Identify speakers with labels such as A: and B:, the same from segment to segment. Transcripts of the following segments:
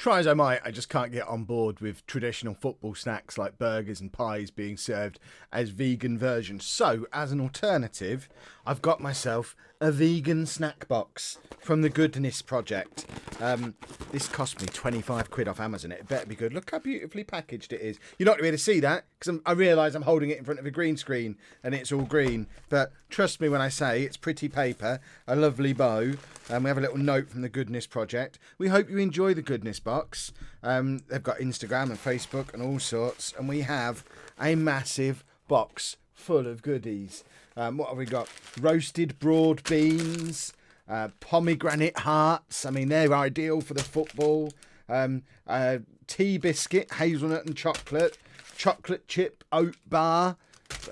A: Try as I might, I just can't get on board with traditional football snacks like burgers and pies being served as vegan versions. So, as an alternative, I've got myself a vegan snack box from the Goodness Project. This cost me 25 quid off Amazon. It better be good. Look how beautifully packaged it is. You're not going to be able to see that because I realise I'm holding it in front of a green screen and it's all green. But trust me when I say it's pretty paper, a lovely bow. We have a little note from the Goodness Project. We hope you enjoy the Goodness box. They've got Instagram and Facebook and all sorts. And we have a massive box full of goodies. What have we got? Roasted broad beans, pomegranate hearts. I mean, they're ideal for the football. Tea biscuit, hazelnut and chocolate chip oat bar.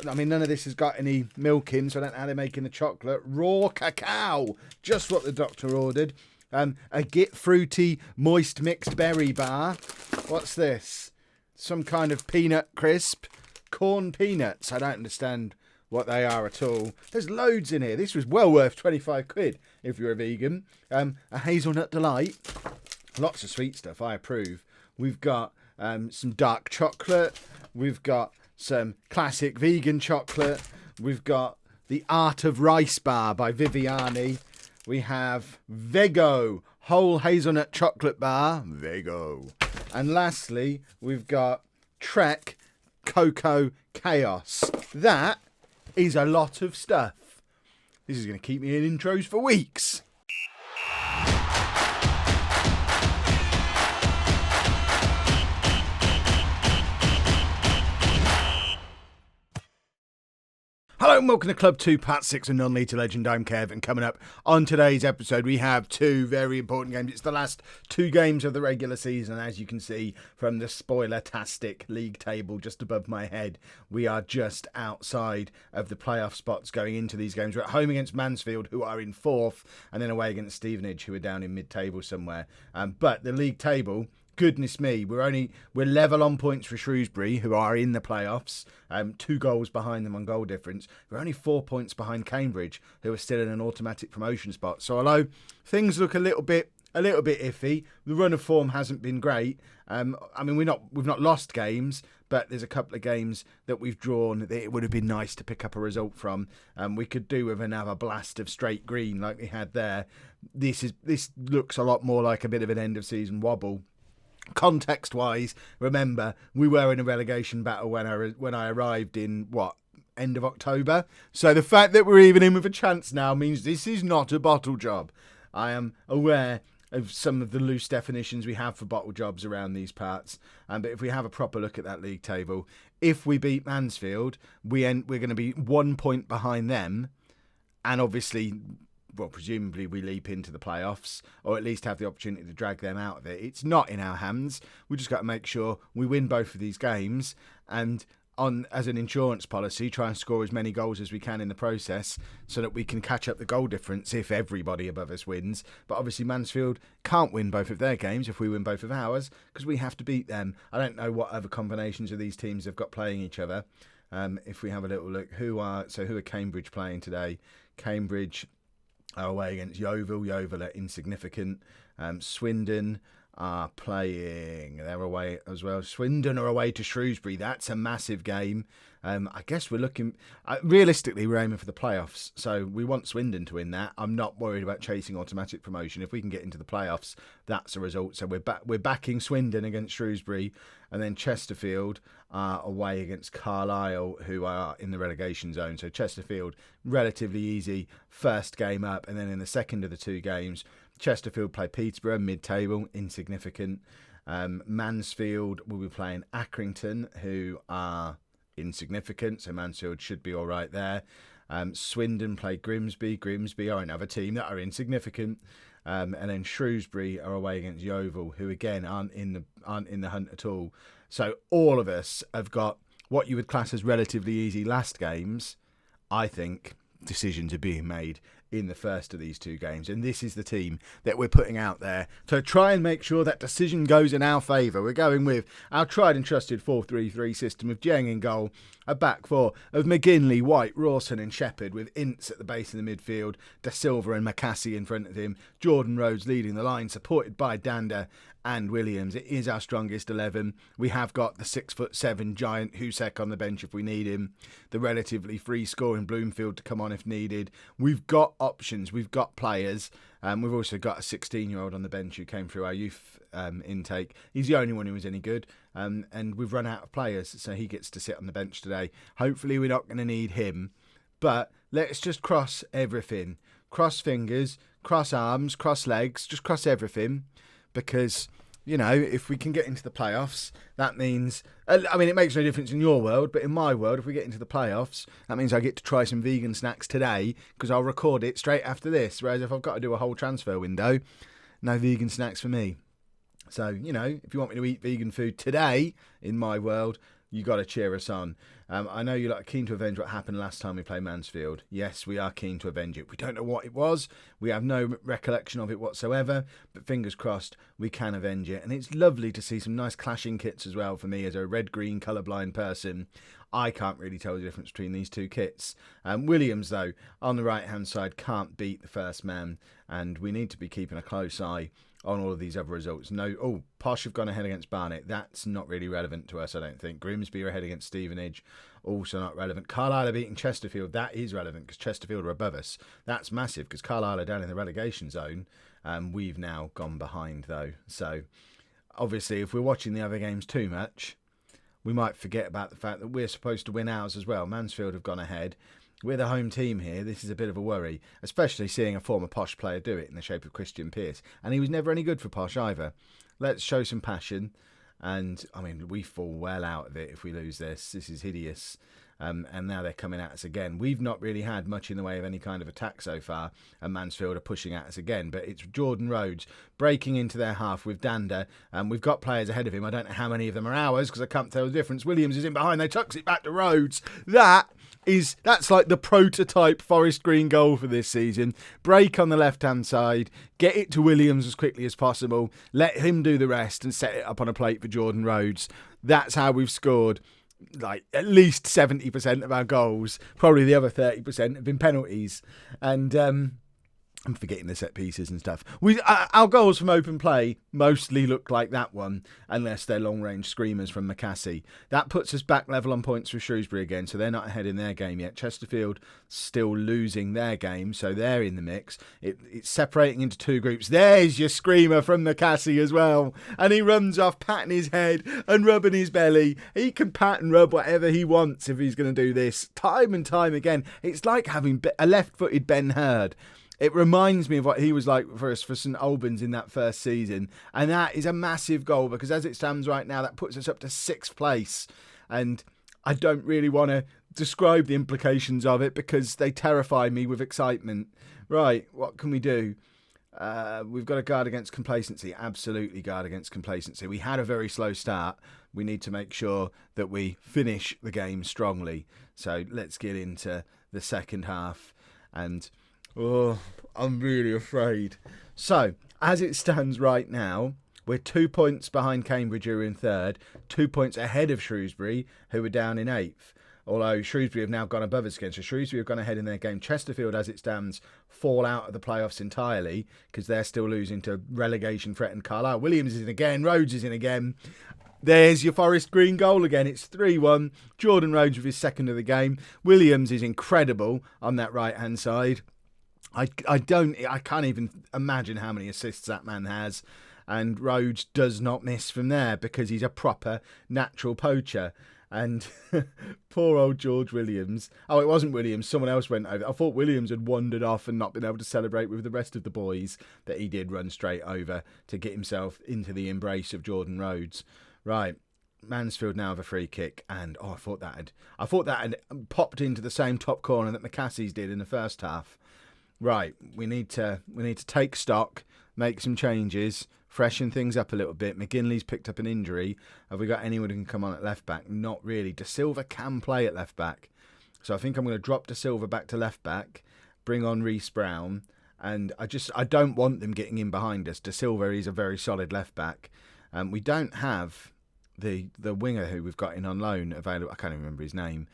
A: I mean, none of this has got any milk in, so I don't know how they're making the chocolate. Raw cacao, just what the doctor ordered. A Git Fruity moist mixed berry bar. What's this? Some kind of peanut crisp. Corn peanuts. I don't understand what they are at all. There's loads in here. This was well worth 25 quid if you're a vegan. A hazelnut delight. Lots of sweet stuff. I approve. We've got some dark chocolate. We've got some classic vegan chocolate. We've got the Art of Rice bar by Viviani. We have Vego whole hazelnut chocolate bar. Vego. And lastly, we've got Trek Cocoa Chaos. That is a lot of stuff. This is going to keep me in intros for weeks. Hello and welcome to Club 2, Part 6 of Non-Lethal Legend. I'm Kev, and coming up on today's episode we have two very important games. It's the last two games of the regular season, as you can see from the spoiler-tastic league table just above my head. We are just outside of the playoff spots going into these games. We're at home against Mansfield, who are in 4th, and then away against Stevenage, who are down in mid-table somewhere. But the league table, goodness me, we're level on points for Shrewsbury, who are in the playoffs, 2 goals behind them on goal difference. We're only 4 points behind Cambridge, who are still in an automatic promotion spot. So although things look a little bit iffy, the run of form hasn't been great. I mean, we've not lost games, but there's a couple of games that we've drawn that it would have been nice to pick up a result from. We could do with another blast of straight green like we had there. This looks a lot more like a bit of an end of season wobble. Context-wise, remember, we were in a relegation battle when I arrived in, end of October? So the fact that we're even in with a chance now means this is not a bottle job. I am aware of some of the loose definitions we have for bottle jobs around these parts, but if we have a proper look at that league table, if we beat Mansfield, we're going to be 1 point behind them, and obviously, presumably we leap into the playoffs, or at least have the opportunity to drag them out of it. It's not in our hands. We just got to make sure we win both of these games, and as an insurance policy, try and score as many goals as we can in the process so that we can catch up the goal difference if everybody above us wins. But obviously Mansfield can't win both of their games if we win both of ours, because we have to beat them. I don't know what other combinations of these teams have got playing each other. If we have a little look, who are Cambridge playing today? Cambridge are away against Yeovil. Yeovil are insignificant. Swindon are playing. They're away as well. Swindon are away to Shrewsbury. That's a massive game. I guess we're looking... realistically, we're aiming for the playoffs. So we want Swindon to win that. I'm not worried about chasing automatic promotion. If we can get into the playoffs, that's a result. So we're backing Swindon against Shrewsbury. And then Chesterfield are away against Carlisle, who are in the relegation zone. So Chesterfield, relatively easy first game up. And then in the second of the two games, Chesterfield play Peterborough, mid-table, insignificant. Mansfield will be playing Accrington, who are insignificant, so Mansfield should be all right there. Swindon play Grimsby. Grimsby are another team that are insignificant. And then Shrewsbury are away against Yeovil, who again aren't in the hunt at all. So all of us have got what you would class as relatively easy last games. I think decisions are being made in the first of these two games. And this is the team that we're putting out there to try and make sure that decision goes in our favour. We're going with our tried and trusted 4-3-3 system of Jeng in goal, a back four of McGinley, White, Rawson and Shepherd, with Ince at the base of the midfield, Da Silva and McCassie in front of him, Jordan Rhodes leading the line, supported by Danda and Williams. It is our strongest 11. We have got the 6'7" giant Husek on the bench if we need him, the relatively free scoring Bloomfield to come on if needed. We've got options, we've got players. We've also got a 16-year-old on the bench who came through our youth intake. He's the only one who was any good, and we've run out of players, so he gets to sit on the bench today. Hopefully we're not going to need him, but let's just cross everything. Cross fingers, cross arms, cross legs, just cross everything, because, you know, if we can get into the playoffs, that means, I mean, it makes no difference in your world, but in my world, if we get into the playoffs, that means I get to try some vegan snacks today, because I'll record it straight after this. Whereas if I've got to do a whole transfer window, no vegan snacks for me. So, you know, if you want me to eat vegan food today, in my world, you got to cheer us on. I know you're keen to avenge what happened last time we played Mansfield. Yes, we are keen to avenge it. We don't know what it was. We have no recollection of it whatsoever. But fingers crossed, we can avenge it. And it's lovely to see some nice clashing kits as well for me as a red-green colourblind person. I can't really tell the difference between these two kits. Williams, though, on the right-hand side, can't beat the first man. And we need to be keeping a close eye on all of these other results. Posh have gone ahead against Barnet. That's not really relevant to us, I don't think. Grimsby are ahead against Stevenage. Also not relevant. Carlisle are beating Chesterfield. That is relevant because Chesterfield are above us. That's massive because Carlisle are down in the relegation zone. We've now gone behind, though. So, obviously, if we're watching the other games too much, we might forget about the fact that we're supposed to win ours as well. Mansfield have gone ahead. We're the home team here. This is a bit of a worry, especially seeing a former Posh player do it in the shape of Christian Pearce. And he was never any good for Posh either. Let's show some passion. And, I mean, we fall well out of it if we lose this. This is hideous. And now they're coming at us again. We've not really had much in the way of any kind of attack so far, and Mansfield are pushing at us again. But it's Jordan Rhodes breaking into their half with Danda. We've got players ahead of him. I don't know how many of them are ours because I can't tell the difference. Williams is in behind. They tucks it back to Rhodes. That's like the prototype Forest Green goal for this season. Break on the left-hand side. Get it to Williams as quickly as possible. Let him do the rest and set it up on a plate for Jordan Rhodes. That's how we've scored like at least 70% of our goals. Probably the other 30% have been penalties. And I'm forgetting the set pieces and stuff. Our goals from open play mostly look like that one, unless they're long-range screamers from McCassie. That puts us back level on points with Shrewsbury again, so they're not ahead in their game yet. Chesterfield still losing their game, so they're in the mix. It's separating into two groups. There's your screamer from McCassie as well. And he runs off patting his head and rubbing his belly. He can pat and rub whatever he wants if he's going to do this. Time and time again. It's like having a left-footed Ben Hurd. It reminds me of what he was like for us for St Albans in that first season. And that is a massive goal because as it stands right now, that puts us up to 6th place. And I don't really want to describe the implications of it because they terrify me with excitement. Right, what can we do? We've got to guard against complacency. Absolutely guard against complacency. We had a very slow start. We need to make sure that we finish the game strongly. So let's get into the second half. And I'm really afraid. So, as it stands right now, we're 2 points behind Cambridge, who are in 3rd, 2 points ahead of Shrewsbury, who are down in 8th. Although Shrewsbury have now gone above us again. So Shrewsbury have gone ahead in their game. Chesterfield, as it stands, fall out of the playoffs entirely because they're still losing to relegation-threatened Carlisle. Williams is in again. Rhodes is in again. There's your Forest Green goal again. It's 3-1. Jordan Rhodes with his second of the game. Williams is incredible on that right-hand side. I can't even imagine how many assists that man has. And Rhodes does not miss from there because he's a proper natural poacher. And poor old George Williams. Oh, it wasn't Williams. Someone else went over. I thought Williams had wandered off and not been able to celebrate with the rest of the boys, that he did run straight over to get himself into the embrace of Jordan Rhodes. Right. Mansfield now have a free kick, and I thought that had popped into the same top corner that McCassie's did in the first half. Right, we need to take stock, make some changes, freshen things up a little bit. McGinley's picked up an injury. Have we got anyone who can come on at left back? Not really. Da Silva can play at left back, so I think I'm going to drop Da Silva back to left back, bring on Reece Brown, and I don't want them getting in behind us. De Silva is a very solid left back. We don't have the winger who we've got in on loan available. I can't even remember his name.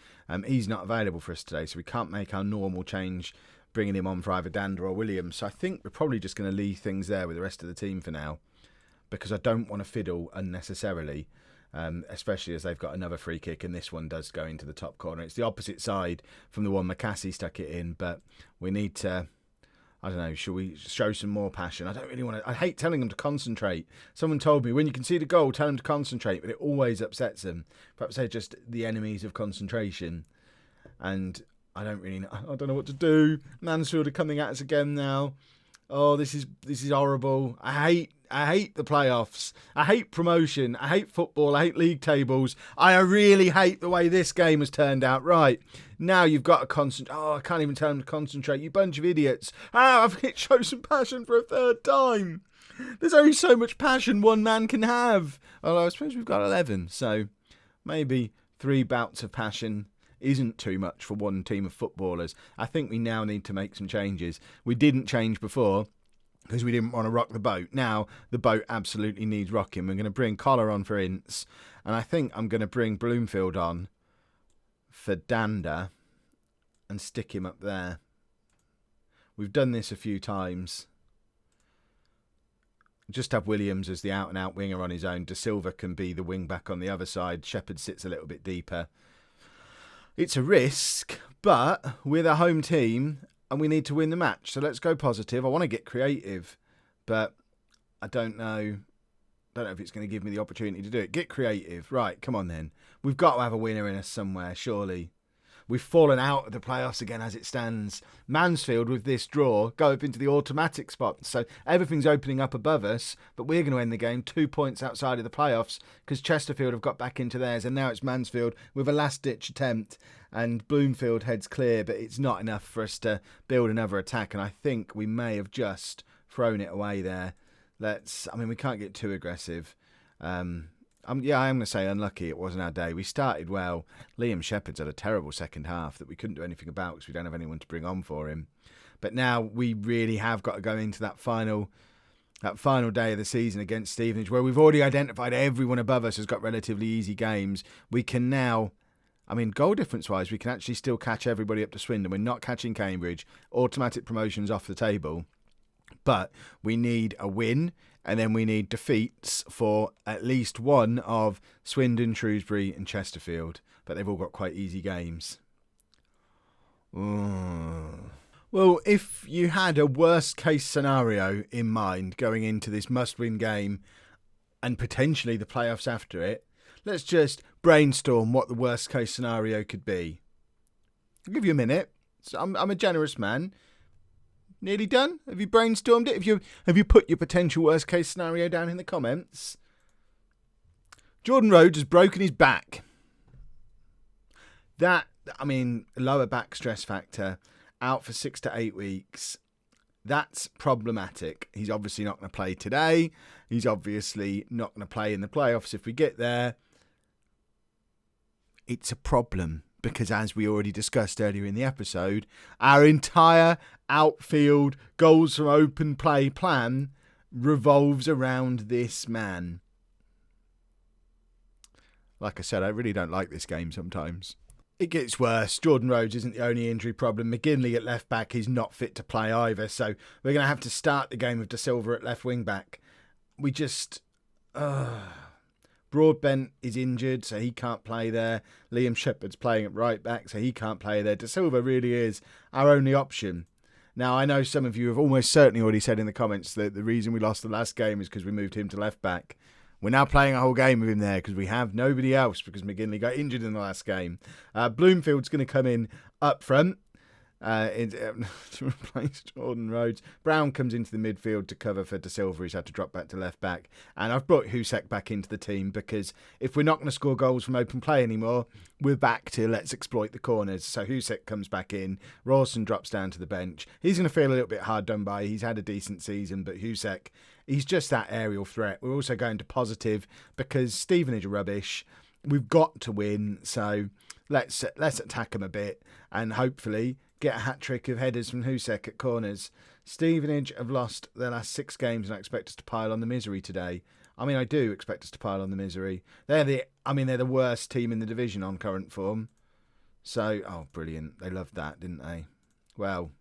A: He's not available for us today, so we can't make our normal change, bringing him on for either Dander or Williams. So I think we're probably just going to leave things there with the rest of the team for now, because I don't want to fiddle unnecessarily, especially as they've got another free kick, and this one does go into the top corner. It's the opposite side from the one McCassie stuck it in, but we need to, I don't know, should we show some more passion? I don't really want to, I hate telling them to concentrate. Someone told me, when you concede a goal, tell them to concentrate, but it always upsets them. Perhaps they're just the enemies of concentration, and I don't really know. I don't know what to do. Mansfield are coming at us again now. Oh, this is horrible. I hate the playoffs. I hate promotion. I hate football. I hate league tables. I really hate the way this game has turned out. Right, now you've got to concentrate. Oh, I can't even tell them to concentrate. You bunch of idiots. I've shown some passion for a third time. There's only so much passion one man can have. Although I suppose we've got 11, so maybe 3 bouts of passion isn't too much for one team of footballers. I think we now need to make some changes. We didn't change before because we didn't want to rock the boat. Now the boat absolutely needs rocking. We're going to bring Collar on for Ince, and I think I'm going to bring Bloomfield on for Dander and stick him up there. We've done this a few times. Just have Williams as the out-and-out winger on his own. De Silva can be the wing-back on the other side. Shepherd sits a little bit deeper. It's a risk, but we're the home team and we need to win the match. So let's go positive. I want to get creative, but I don't know if it's going to give me the opportunity to do it. Get creative. Right, come on then. We've got to have a winner in us somewhere, surely. We've fallen out of the playoffs again as it stands. Mansfield, with this draw, go up into the automatic spot. So everything's opening up above us, but we're going to end the game 2 points outside of the playoffs because Chesterfield have got back into theirs, and now it's Mansfield with a last-ditch attempt, and Bloomfield heads clear, but it's not enough for us to build another attack, and I think we may have just thrown it away there. We can't get too aggressive. I am going to say unlucky it wasn't our day. We started well. Liam Shepherd's had a terrible second half that we couldn't do anything about because we don't have anyone to bring on for him. But now we really have got to go into that final day of the season against Stevenage, where we've already identified everyone above us has got relatively easy games. We can now, goal difference-wise, we can actually still catch everybody up to Swindon. We're not catching Cambridge. Automatic promotion's off the table. But we need a win, and then we need defeats for at least one of Swindon, Shrewsbury and Chesterfield. But they've all got quite easy games. Well, if you had a worst-case scenario in mind going into this must-win game and potentially the playoffs after it, let's just brainstorm what the worst-case scenario could be. I'll give you a minute. So I'm a generous man. Nearly done? Have you brainstormed it? Have you put your potential worst case scenario down in the comments? Jordan Rhodes has broken his back. Lower back stress factor, out for 6 to 8 weeks. That's problematic. He's obviously not going to play today. He's obviously not going to play in the playoffs if we get there. It's a problem. Because as we already discussed earlier in the episode, our entire outfield goals from open play plan revolves around this man. Like I said, I really don't like this game sometimes. It gets worse. Jordan Rhodes isn't the only injury problem. McGinley at left back is not fit to play either. So we're going to have to start the game with De Silva at left wing back. We just... Broadbent is injured, so he can't play there. Liam Shepherd's playing at right back, so he can't play there. De Silva really is our only option. Now, I know some of you have almost certainly already said in the comments that the reason we lost the last game is because we moved him to left back. We're now playing a whole game with him there because we have nobody else because McGinley got injured in the last game. Bloomfield's going to come in up front to replace Jordan Rhodes. Brown comes into the midfield to cover for De Silva. He's had to drop back to left back. And I've brought Husek back into the team because if we're not going to score goals from open play anymore, we're back to let's exploit the corners. So Husek comes back in. Rawson drops down to the bench. He's going to feel a little bit hard done by. He's had a decent season, but Husek, he's just that aerial threat. We're also going to positive because Stevenage are rubbish. We've got to win, so let's attack them a bit and hopefully get a hat-trick of headers from Husek at corners. Stevenage have lost their last 6 games, and I expect us to pile on the misery today. I mean, I do expect us to pile on the misery. They're the worst team in the division on current form. So, oh, brilliant. They loved that, didn't they? Well,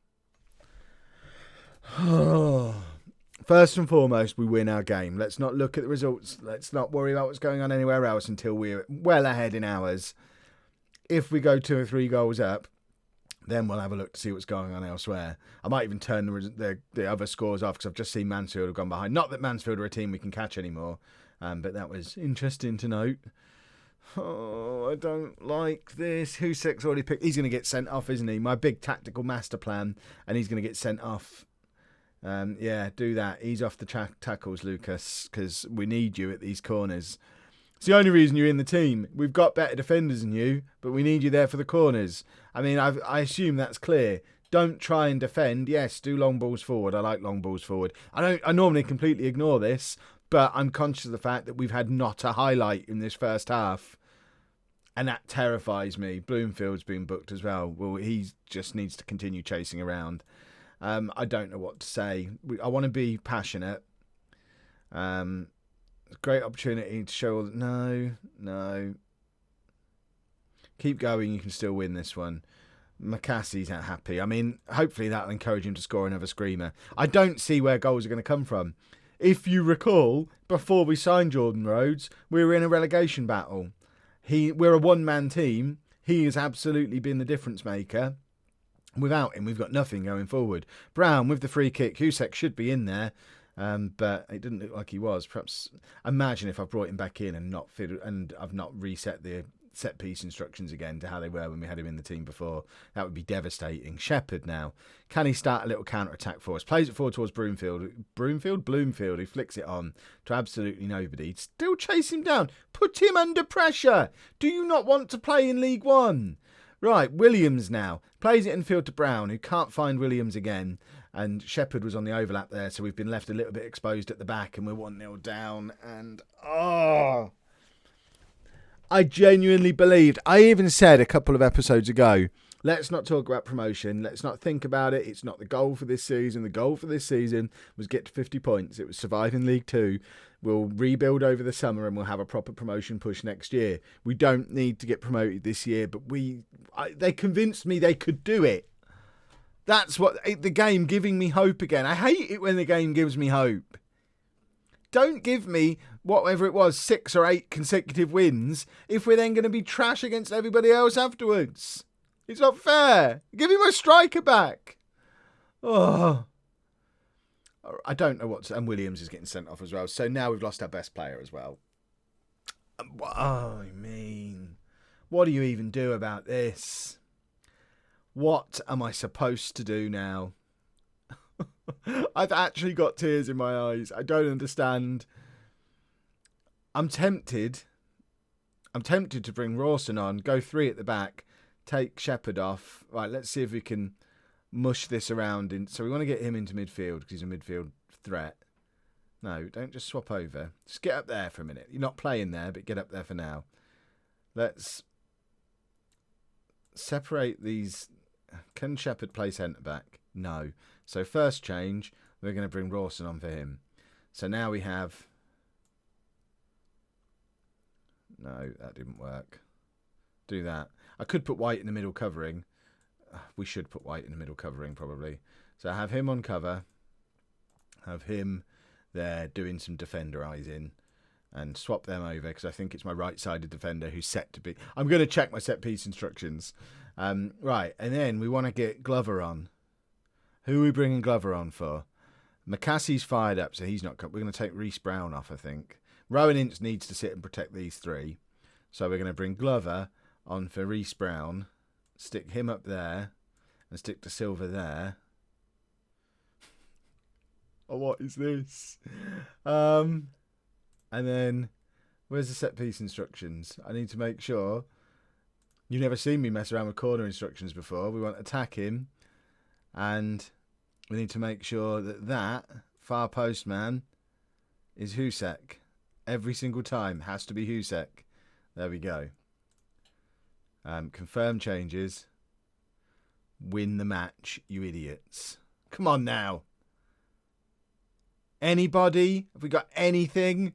A: first and foremost, we win our game. Let's not look at the results. Let's not worry about what's going on anywhere else until we're well ahead in ours. If we go 2 or 3 goals up, then we'll have a look to see what's going on elsewhere. I might even turn the other scores off because I've just seen Mansfield have gone behind. Not that Mansfield are a team we can catch anymore, but that was interesting to note. Oh, I don't like this. Husek's already picked. He's going to get sent off, isn't he? My big tactical master plan, and he's going to get sent off. Yeah, do that. Ease off the tackles, Lucas, because we need you at these corners. It's the only reason you're in the team. We've got better defenders than you, but we need you there for the corners. I mean, I assume that's clear. Don't try and defend. Yes, do long balls forward. I like long balls forward. I normally completely ignore this, but I'm conscious of the fact that we've had not a highlight in this first half, and that terrifies me. Bloomfield's been booked as well. Well, he just needs to continue chasing around. I don't know what to say. I want to be passionate. Great opportunity to show. No. Keep going. You can still win this one. McCassie's not happy. I mean, hopefully that'll encourage him to score another screamer. I don't see where goals are going to come from. If you recall, before we signed Jordan Rhodes, we were in a relegation battle. We're a one-man team. He has absolutely been the difference maker. Without him, we've got nothing going forward. Brown with the free kick. Husek should be in there, but it didn't look like he was. Perhaps imagine if I brought him back in and I've not reset the set piece instructions again to how they were when we had him in the team before. That would be devastating. Shepherd now. Can he start a little counter-attack for us? Plays it forward towards Bloomfield, who flicks it on to absolutely nobody. Still chase him down. Put him under pressure. Do you not want to play in League One? Right, Williams now. Plays it in field to Brown, who can't find Williams again. And Shepherd was on the overlap there, so we've been left a little bit exposed at the back, and we're 1-0 down. And, I genuinely believed. I even said a couple of episodes ago, let's not talk about promotion. Let's not think about it. It's not the goal for this season. The goal for this season was get to 50 points. It was survive in League 2. We'll rebuild over the summer and we'll have a proper promotion push next year. We don't need to get promoted this year, but they convinced me they could do it. That's what the game giving me hope again. I hate it when the game gives me hope. Don't give me whatever it was, 6 or 8 consecutive wins if we're then going to be trash against everybody else afterwards. It's not fair. Give him a striker back. Oh, I don't know and Williams is getting sent off as well. So now we've lost our best player as well. I mean, what do you even do about this? What am I supposed to do now? I've actually got tears in my eyes. I don't understand. I'm tempted to bring Rawson on, go 3 at the back, take Shepherd off. Right, let's see if we can mush this around. So we want to get him into midfield because he's a midfield threat. No, don't just swap over. Just get up there for a minute. You're not playing there, but get up there for now. Let's separate these. Can Shepherd play centre back? No. So first change, we're going to bring Rawson on for him. So now we have... No, that didn't work. Do that. I could put White in the middle covering. We should put White in the middle covering, probably. So have him on cover. Have him there doing some defenderising. And swap them over, because I think it's my right-sided defender who's set to be... I'm going to check my set-piece instructions. Right, and then we want to get Glover on. Who are we bringing Glover on for? McCassie's fired up, so he's not... We're going to take Reece Brown off, I think. Rowan Ince needs to sit and protect these 3. So we're going to bring Glover on for Reece Brown. Stick him up there. And stick De Silva there. Oh, what is this? And then... Where's the set-piece instructions? I need to make sure... You've never seen me mess around with corner instructions before. We want to attack him. And we need to make sure that far post man is Husek. Every single time has to be Husek. There we go. Confirm changes. win the match, you idiots. Come on now. Anybody? Have we got anything?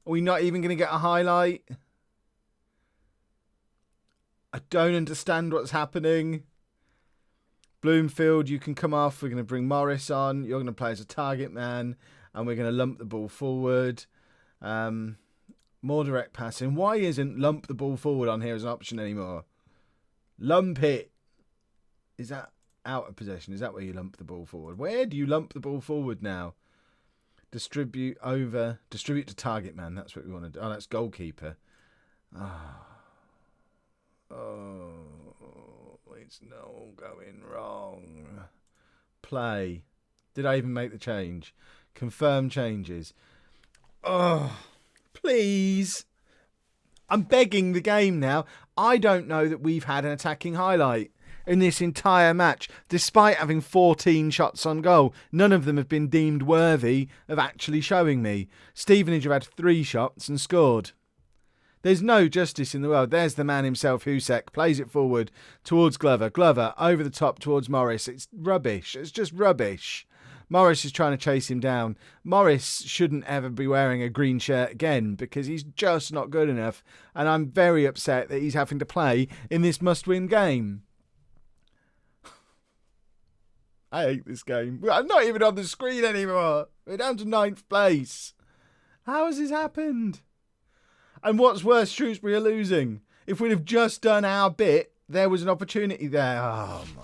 A: Are we not even going to get a highlight? I don't understand what's happening. Bloomfield, you can come off. We're going to bring Morris on. You're going to play as a target man. And we're going to lump the ball forward. More direct passing. Why isn't lump the ball forward on here as an option anymore? Lump it. Is that out of possession? Is that where you lump the ball forward? Where do you lump the ball forward now? Distribute over. Distribute to target man. That's what we want to do. Oh, that's goalkeeper. Oh, it's not going wrong. Play. Did I even make the change? Confirm changes. Oh, please. I'm begging the game now. I don't know that we've had an attacking highlight in this entire match, despite having 14 shots on goal. None of them have been deemed worthy of actually showing me. Stevenage have had 3 shots and scored. There's no justice in the world. There's the man himself, Husek, plays it forward towards Glover. Glover over the top towards Morris. It's rubbish. It's just rubbish. Morris is trying to chase him down. Morris shouldn't ever be wearing a green shirt again because he's just not good enough. And I'm very upset that he's having to play in this must-win game. I hate this game. I'm not even on the screen anymore. We're down to 9th place. How has this happened? And what's worse, Shrewsbury are losing. If we'd have just done our bit, there was an opportunity there. Oh, my.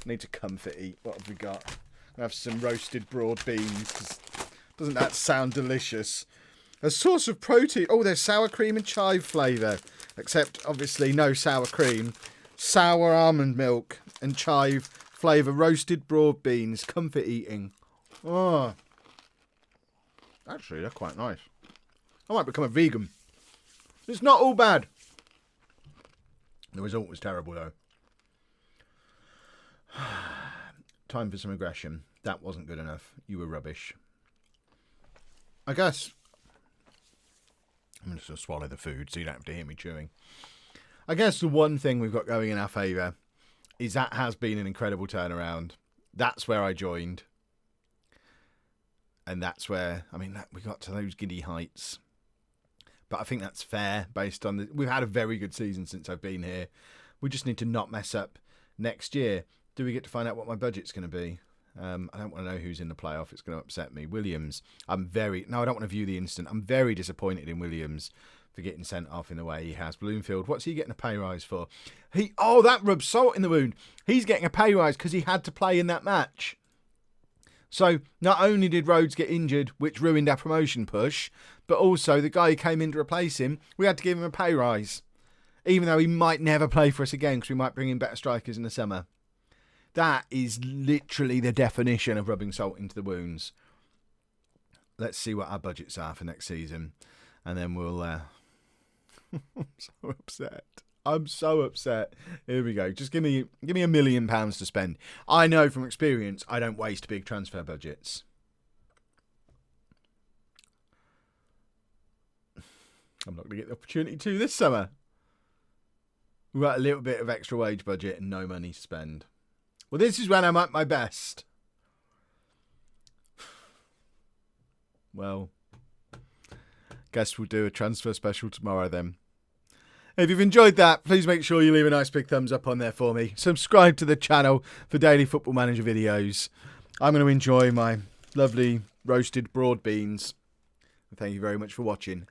A: Need to comfort eat. What have we got? We have some roasted broad beans. Doesn't that sound delicious? A source of protein. Oh, there's sour cream and chive flavour. Except, obviously, no sour cream. Sour almond milk and chive flavour. Roasted broad beans. Comfort eating. Oh. Actually, they're quite nice. I might become a vegan. It's not all bad. The result was terrible, though. Time for some aggression. That wasn't good enough. You were rubbish. I guess I'm just going to swallow the food so you don't have to hear me chewing. I guess the one thing we've got going in our favour is that has been an incredible turnaround. That's where I joined. And that's where, I mean, we got to those giddy heights. But I think that's fair based on we've had a very good season since I've been here. We just need to not mess up next year. Do we get to find out what my budget's going to be? I don't want to know who's in the playoff. It's going to upset me. Williams. I don't want to view the instant. I'm very disappointed in Williams for getting sent off in the way he has. Bloomfield, what's he getting a pay rise for? That rubs salt in the wound. He's getting a pay rise because he had to play in that match. So not only did Rhodes get injured, which ruined our promotion push, but also the guy who came in to replace him, we had to give him a pay rise. Even though he might never play for us again because we might bring in better strikers in the summer. That is literally the definition of rubbing salt into the wounds. Let's see what our budgets are for next season. And then we'll... I'm so upset. I'm so upset. Here we go. Just give me £1 million to spend. I know from experience I don't waste big transfer budgets. I'm not going to get the opportunity to this summer. We've got a little bit of extra wage budget and no money to spend. Well, this is when I'm at my best. Well, guess we'll do a transfer special tomorrow then. If you've enjoyed that, please make sure you leave a nice big thumbs up on there for me. Subscribe to the channel for daily Football Manager videos. I'm going to enjoy my lovely roasted broad beans. Thank you very much for watching.